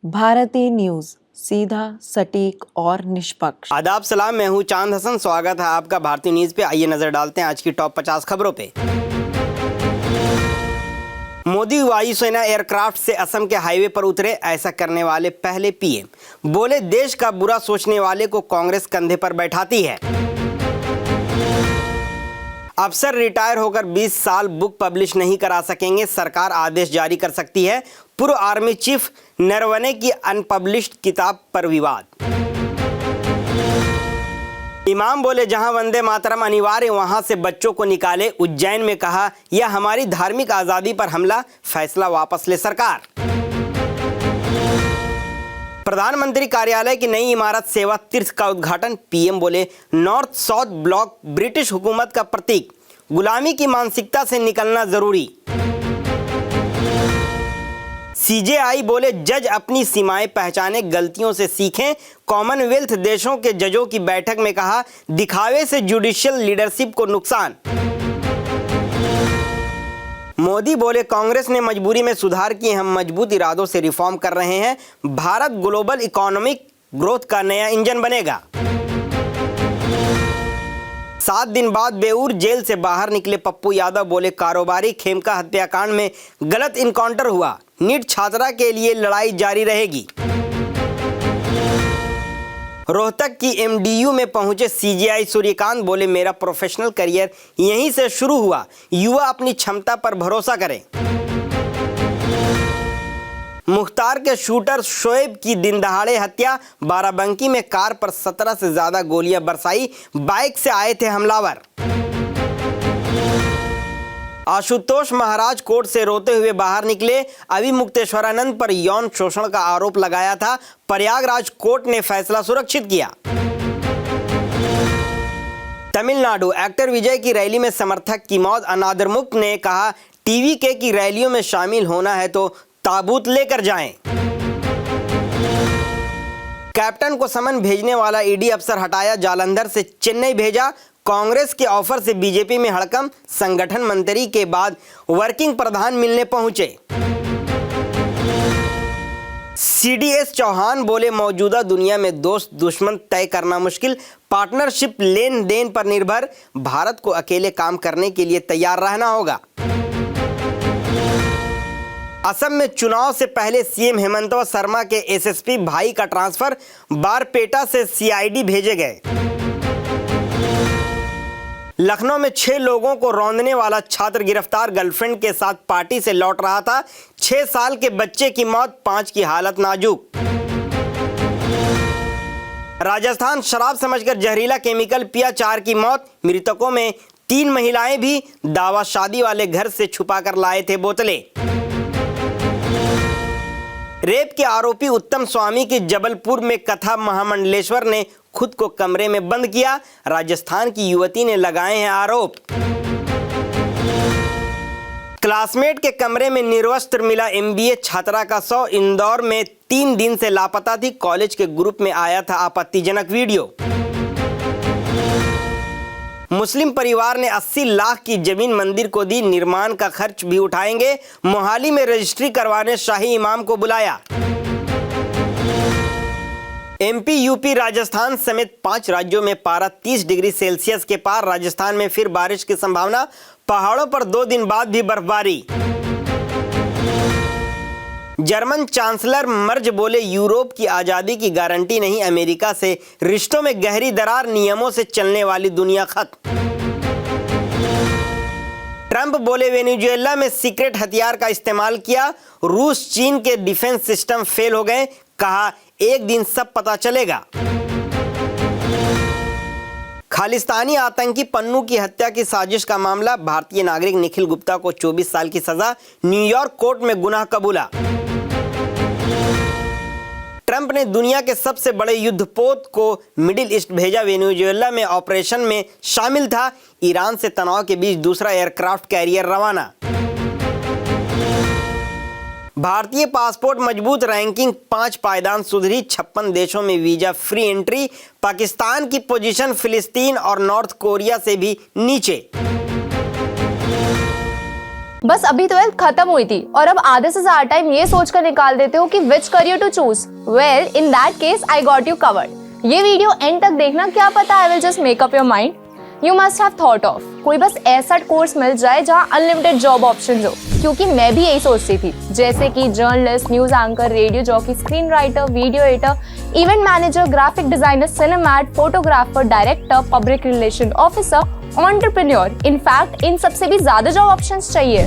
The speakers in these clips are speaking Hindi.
भारतीय न्यूज, सीधा, सटीक और निष्पक्ष। आदाब सलाम, मैं हूं चांद हसन। स्वागत है आपका भारतीय न्यूज पे। आइए नजर डालते हैं आज की टॉप 50 खबरों पे। मोदी वायुसेना एयरक्राफ्ट से असम के हाईवे पर उतरे, ऐसा करने वाले पहले पीएम। बोले देश का बुरा सोचने वाले को कांग्रेस कंधे पर बैठाती है। अफसर रिटायर होकर 20 साल बुक पब्लिश नहीं करा सकेंगे, सरकार आदेश जारी कर सकती है। पूर्व आर्मी चीफ नरवणे की अनपब्लिश्ड किताब पर विवाद। इमाम बोले जहां वंदे मातरम अनिवार्य वहां से बच्चों को निकाले। उज्जैन में कहा यह हमारी धार्मिक आजादी पर हमला, फैसला वापस ले सरकार। प्रधानमंत्री कार्यालय की नई इमारत सेवा तीर्थ का उद्घाटन। पीएम बोले नॉर्थ साउथ ब्लॉक ब्रिटिश हुकूमत का प्रतीक, गुलामी की मानसिकता से निकलना जरूरी। सीजेआई बोले जज अपनी सीमाएं पहचाने, गलतियों से सीखें। कॉमनवेल्थ देशों के जजों की बैठक में कहा दिखावे से जुडिशियल लीडरशिप को नुकसान। मोदी बोले कांग्रेस ने मजबूरी में सुधार किए, हम मजबूत इरादों से रिफॉर्म कर रहे हैं। भारत ग्लोबल इकोनॉमिक ग्रोथ का नया इंजन बनेगा। 7 दिन बाद बेऊर जेल से बाहर निकले पप्पू यादव। बोले कारोबारी खेमका हत्याकांड में गलत इनकाउंटर हुआ, नीट छात्रा के लिए लड़ाई जारी रहेगी। रोहतक की एमडीयू में पहुंचे सीजेआई सूर्यकांत। बोले मेरा प्रोफेशनल करियर यहीं से शुरू हुआ, युवा अपनी क्षमता पर भरोसा करें। मुख्तार के शूटर शोएब की दिनदहाड़े हत्या। बाराबंकी में कार पर 17 से ज्यादा गोलियां बरसाई, बाइक से आए थे हमलावर। आशुतोष महाराज कोर्ट से रोते हुए बाहर निकले। अभिमुक्तेश्वरानंद पर यौन शोषण का आरोप लगाया था, प्रयागराज कोर्ट ने फैसला सुरक्षित किया। तमिलनाडु एक्टर विजय की रैली में समर्थक की मौत। अनादरमुक्त ने कहा टीवीके की रैलियों में शामिल होना है तो ताबूत लेकर जाएं। कैप्टन को समन भेजने वाला ईडी अफसर हटाया, जालंधर से चेन्नई भेजा। कांग्रेस के ऑफर से बीजेपी में हड़कंप, संगठन मंत्री के बाद वर्किंग प्रधान मिलने पहुंचे। सीडीएस चौहान बोले मौजूदा दुनिया में दोस्त दुश्मन तय करना मुश्किल, पार्टनरशिप लेन देन पर निर्भर, भारत को अकेले काम करने के लिए तैयार रहना होगा। असम में चुनाव से पहले सीएम हेमंत शर्मा के एसएसपी भाई का ट्रांसफर, बारपेटा से सीआईडी भेजे गए। लखनऊ में 6 लोगों को रौंदने वाला छात्र गिरफ्तार, गर्लफ्रेंड के साथ पार्टी से लौट रहा था। 6 साल के बच्चे की मौत, 5 की हालत नाजुक। राजस्थान शराब समझकर जहरीला केमिकल पिया, 4 की मौत। मृतकों में 3 महिलाएं भी, दावा शादी वाले घर से छुपाकर लाए थे बोतलें। रेप के आरोपी उत्तम स्वामी की जबलपुर में कथा महामंडलेश्वर ने खुद को कमरे में बंद किया, राजस्थान की युवती ने लगाए हैं आरोप। क्लासमेट के कमरे में निर्वस्त्र मिला एमबीए छात्रा का शव। इंदौर में 3 दिन से लापता थी, कॉलेज के ग्रुप में आया था आपत्तिजनक वीडियो। मुस्लिम परिवार ने 80 लाख की जमीन मंदिर को दी, निर्माण का खर्च भी उठाएंगे। मोहाली में रजिस्ट्री करवाने शाही इमाम को बुलाया। एमपी, यूपी, राजस्थान समेत 5 राज्यों में पारा 30 डिग्री सेल्सियस के पार। राजस्थान में फिर बारिश की संभावना, पहाड़ों पर 2 दिन बाद भी बर्फबारी। जर्मन चांसलर मर्ज बोले यूरोप की आजादी की गारंटी नहीं, अमेरिका से रिश्तों में गहरी दरार, नियमों से चलने वाली दुनिया खत्म। ट्रंप बोले वेनेजुएला में सीक्रेट हथियार का इस्तेमाल किया, रूस चीन के डिफेंस सिस्टम फेल हो गए, कहा एक दिन सब पता चलेगा। खालिस्तानी आतंकी पन्नू की हत्या की साजिश का मामला, भारतीय नागरिक निखिल गुप्ता को 24 साल की सजा, न्यूयॉर्क कोर्ट में गुनाह कबूला। ट्रंप ने दुनिया के सबसे बड़े युद्धपोत को मिडिल ईस्ट भेजा, वेनेजुएला में ऑपरेशन में शामिल था। ईरान से तनाव के बीच दूसरा एयरक्राफ्ट कैरियर रवाना। भारतीय पासपोर्ट मजबूत, रैंकिंग 5 पायदान सुधरी, 56 देशों में वीजा फ्री एंट्री। पाकिस्तान की पोजीशन फिलिस्तीन और नॉर्थ कोरिया से भी नीचे। बस अभी 12th खत्म हुई थी और अब आधे से ज्यादा टाइम ये सोचकर निकाल देते हो कि which career to choose. Well, in that case I got you covered. ये वीडियो एंड तक देखना, क्या पता I will just make up your mind. You must have thought of कोई बस ऐसा कोर्स मिल जाए जहाँ अनलिमिटेड जॉब ऑप्शंस हो, क्योंकि मैं भी यही सोचती थी, जैसे कि journalist, news anchor, radio jockey, screen writer, video editor, event manager, graphic designer, cinematographer, director, public relation officer, entrepreneur. In fact इन सबसे भी ज्यादा जॉब ऑप्शंस चाहिए।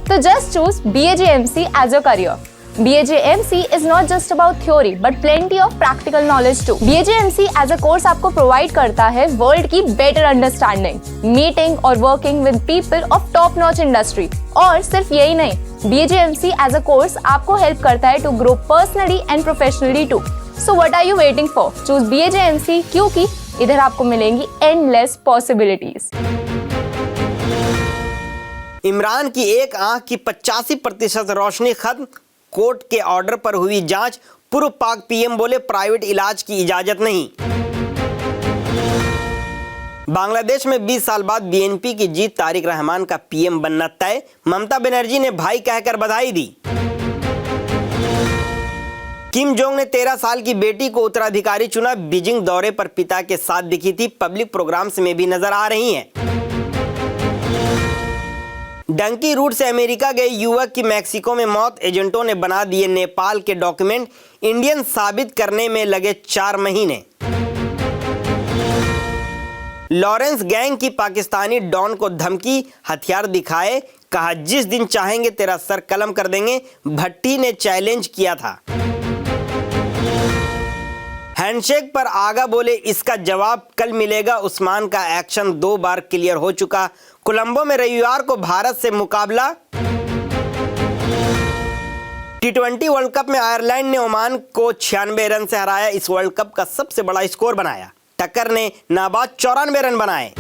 तो just choose BAJMC as your career. BAJMC is not just about theory but plenty of practical knowledge too. BAJMC as a course आपको provide करता है वर्ल्ड की better understanding, meeting और working with people of top notch industry। और सिर्फ यही नहीं, BAJMC as a course आपको help करता है to grow personally and professionally too. So what are you waiting for? Choose BAJMC क्योंकि इधर आपको मिलेंगी endless possibilities। इमरान की एक आंख की 85% रोशनी खत्म, कोर्ट के ऑर्डर पर हुई जांच, पूर्व पाक पीएम बोले प्राइवेट इलाज की इजाजत नहीं। बांग्लादेश में 20 साल बाद BNP की जीत, तारिक रहमान का पीएम बनना तय, ममता बनर्जी ने भाई कहकर बधाई दी। किम जोंग ने 13 साल की बेटी को उत्तराधिकारी चुना, बीजिंग दौरे पर पिता के साथ दिखी थी, पब्लिक प्रोग्राम्स में भी नजर आ रही हैं। डंकी रूट से अमेरिका गए युवक की मैक्सिको में मौत, एजेंटों ने बना दिए नेपाल के डॉक्यूमेंट, इंडियन साबित करने में लगे 4 महीने। लॉरेंस गैंग की पाकिस्तानी डॉन को धमकी, हथियार दिखाए, कहा जिस दिन चाहेंगे तेरा सर कलम कर देंगे, भट्टी ने चैलेंज किया था। हैंडशेक पर आगा बोले इसका जवाब कल मिलेगा, उस्मान का एक्शन 2 बार क्लियर हो चुका। कोलंबो में रविवार को भारत से मुकाबला। T20 वर्ल्ड कप में आयरलैंड ने ओमान को 96 रन से हराया, इस वर्ल्ड कप का सबसे बड़ा स्कोर बनाया। टक्कर ने नाबाद 94 रन बनाए।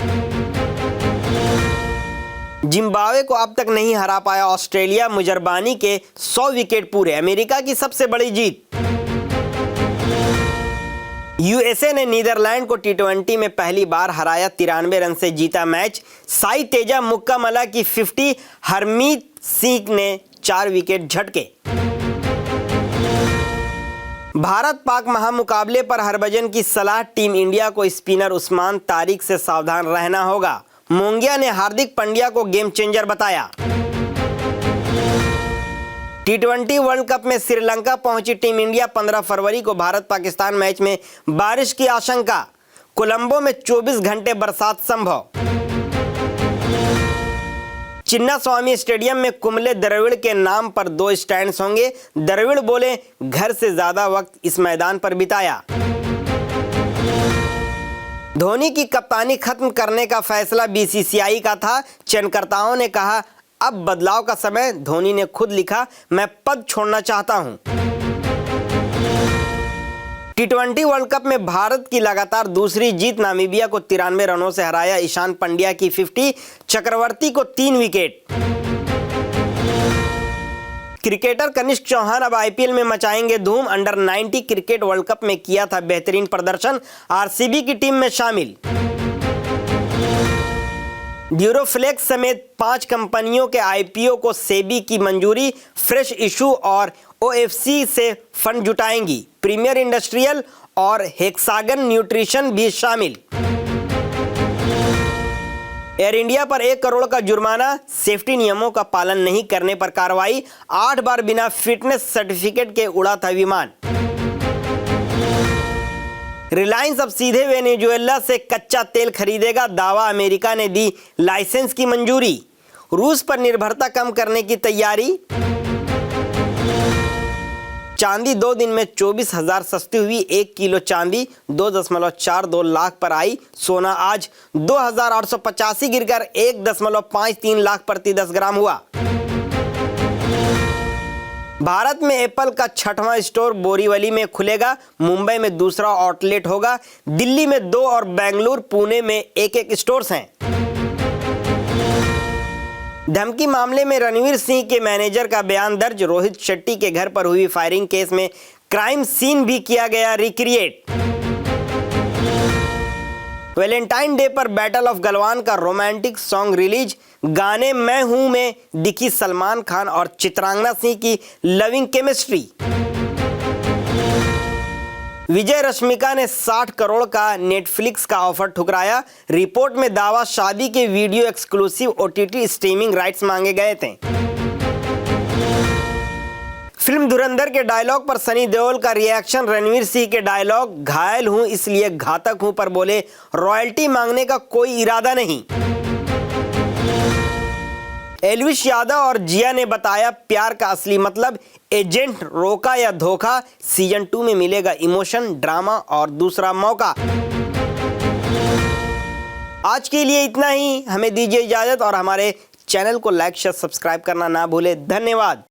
जिम्बाब्वे को अब तक नहीं हरा पाया ऑस्ट्रेलिया, मुजरबानी के 100 विकेट पूरे, अमेरिका की सबसे बड़ी जीत। USA ने नीदरलैंड को T20 में पहली बार हराया, 93 रन से जीता मैच। साई तेजा मुक्कामला की 50, हरमीत सिंह ने 4 विकेट झटके। भारत पाक महामुकाबले पर हरभजन की सलाह, टीम इंडिया को स्पिनर उस्मान तारिक से सावधान रहना होगा। मोंगिया ने हार्दिक पांड्या को गेम चेंजर बताया। T20 वर्ल्ड कप में श्रीलंका पहुंची टीम इंडिया, 15 फरवरी को भारत पाकिस्तान मैच में बारिश की आशंका, कोलंबो में 24 घंटे बरसात संभव। चिन्नास्वामी स्टेडियम में कुंबले द्रविड़ के नाम पर 2 स्टैंड्स होंगे, द्रविड़ बोले घर से ज्यादा वक्त इस मैदान पर बिताया। धोनी की कप्तानी खत्म करने का फैसला BCCI का था, चयनकर्ताओं ने कहा अब बदलाव का समय, धोनी ने खुद लिखा मैं पद छोड़ना चाहता हूं। T20 वर्ल्ड कप में भारत की लगातार दूसरी जीत, नामीबिया को 93 रनों से हराया, ईशान पंड्या की 50, चक्रवर्ती को 3 विकेट। क्रिकेटर कनिष्क चौहान अब IPL में मचाएंगे धूम, अंडर 90 क्रिकेट वर्ल्ड कप में किया था बेहतरीन प्रदर्शन, RCB की टीम में शामिल। ड्यूरोफ्लेक्स समेत 5 कंपनियों के IPO को सेबी की मंजूरी, फ्रेश इशू और OFC से फंड जुटाएंगी, प्रीमियर इंडस्ट्रियल और हेक्सागन न्यूट्रिशन भी शामिल। एयर इंडिया पर 1 करोड़ का जुर्माना, सेफ्टी नियमों का पालन नहीं करने पर कार्रवाई, 8 बार बिना फिटनेस सर्टिफिकेट के उड़ा था विमान। रिलायंस अब सीधे वेनेजुएला से कच्चा तेल खरीदेगा, दावा, अमेरिका ने दी लाइसेंस की मंजूरी, रूस पर निर्भरता कम करने की तैयारी। चांदी 2 दिन में 24,000 सस्ती हुई, 1 किलो चांदी 2.42 लाख पर आई। सोना आज 2,885 गिरकर 1.53 लाख प्रति 10 ग्राम हुआ। भारत में एप्पल का 6वां स्टोर बोरीवली में खुलेगा, मुंबई में दूसरा आउटलेट होगा, दिल्ली में 2 और बेंगलुरु पुणे में 1 स्टोर्स हैं। धमकी मामले में रणवीर सिंह के मैनेजर का बयान दर्ज, रोहित शेट्टी के घर पर हुई फायरिंग केस में क्राइम सीन भी किया गया रिक्रिएट। वैलेंटाइन डे पर बैटल ऑफ गलवान का रोमांटिक सॉन्ग रिलीज। गाने मैं हूं में दिखी सलमान खान और चित्रांगना सिंह की लविंग केमिस्ट्री। विजय रश्मिका ने 60 करोड़ का नेटफ्लिक्स का ऑफर ठुकराया। रिपोर्ट में दावा, शादी के video exclusive OTT streaming rights मांगे गए थे। फिल्म धुरंधर के डायलॉग पर सनी देओल का रिएक्शन। रणवीर सिंह के डायलॉग, घायल हूं इसलिए घातक हूं, पर बोले रॉयल्टी मांगने का कोई इरादा नहीं। एल्विश यादव और जिया ने बताया प्यार का असली मतलब। एजेंट रोका या धोखा, सीजन 2 में मिलेगा इमोशन, ड्रामा और दूसरा मौका। आज के लिए इतना ही। हमें दीजिए इजाजत और हमारे चैनल को लाइक शेयर सब्सक्राइब करना ना भूले। धन्यवाद।